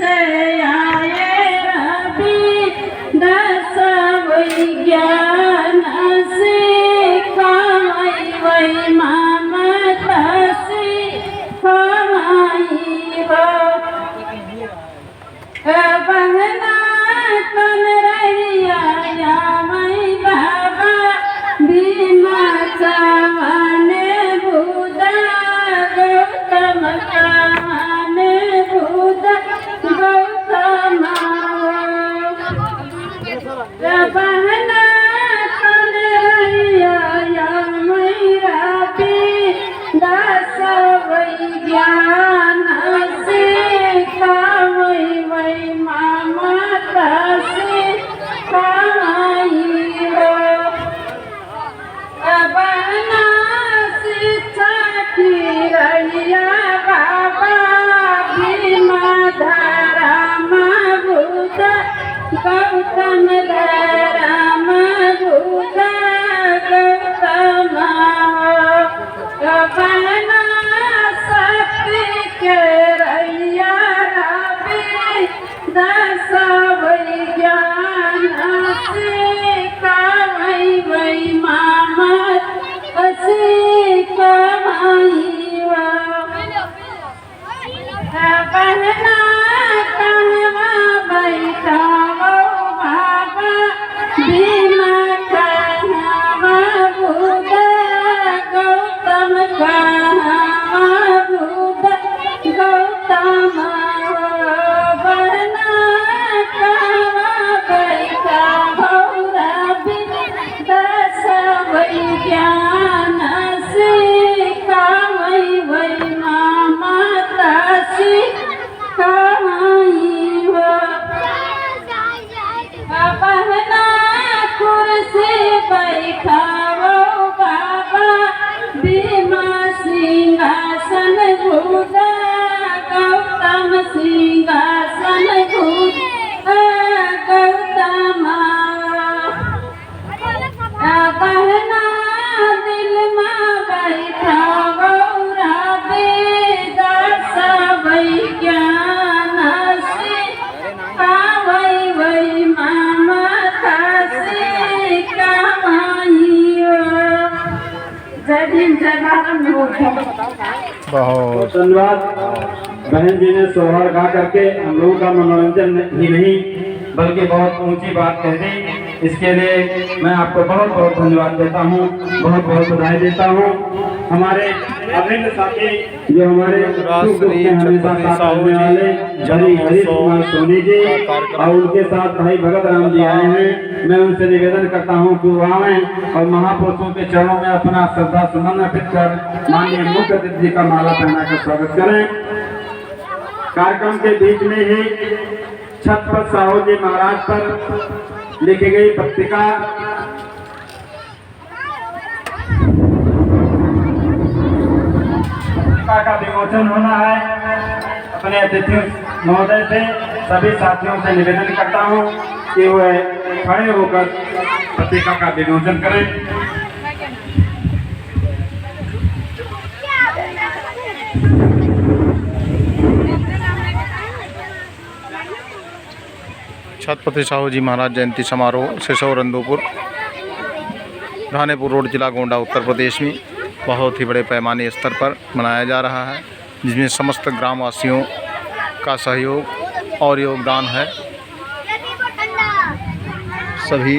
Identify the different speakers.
Speaker 1: से आए रवि दस विज्ञान सिखावई वही ममता सिखावई हो बहना कन रहिया मई बाबा भीमा चावन बुदा गौतम कावन बुदा गौतम बहना कन रहिया मई रवि दस विज्ञान सिखावई वही ममता सिखावई हो बहना शिक्षा की रहिया बाबा भीमा धर्म बुद्ध गौतम धर्म बुद्ध गौतम बहना शक्ति के रहिया रवि दस विज्ञान सिखावई वही ममता सिखावई हो बहना कहवा बैठाओ बाबा भीमा कहवा बुद्ध गौतम कहवा बुद्ध गौतम बहना कहवा बैठाओ रवि दस विज्ञान सिखावई वही ममता सिखावई हो बहना कुर्सी बैठाओ बाबा भीमा सिंहासन बुद्ध गौतम सिंहासन बुद्ध गौतम बहना दिल में बैठाओ रवि दस विज्ञान सिखावई वही ममता सिखावई हो जय भीम जय भारत।
Speaker 2: बहुत
Speaker 3: धन्यवाद। बहन जी ने सोहर गा करके हम लोगों का मनोरंजन ही नहीं बल्कि बहुत ऊंची बात कह दी। इसके लिए मैं आपको बहुत बहुत धन्यवाद देता हूँ, बहुत बहुत बधाई देता हूँ। हमारे अभिन्न साथी जो हमारे हमेशा साथ रहने वाले हरीश कुमार सोनी जी और उनके साथ भाई भगत राम जी आए हैं। मैं उनसे निवेदन करता हूँ कि वो आएं और महापुरुषों के चरणों में अपना श्रद्धा सुमन अर्पित कर माननीय मुख्य अतिथि जी का माला पहनाकर स्वागत करें। कार्यक्रम के बीच में ही छत्रपति साहू जी महाराज पर लिखी गई पत्रिका का विमोचन होना है। अपने अतिथि महोदय से सभी साथियों से निवेदन करता हूं कि वह खड़े होकर पत्रिका का विमोचन करें।
Speaker 2: छत्रपति साहू जी महाराज जयंती समारोह सिसोर रंदोपुर रानीपुर रोड जिला गोंडा उत्तर प्रदेश में बहुत ही बड़े पैमाने स्तर पर मनाया जा रहा है, जिसमें समस्त ग्रामवासियों का सहयोग और योगदान है। सभी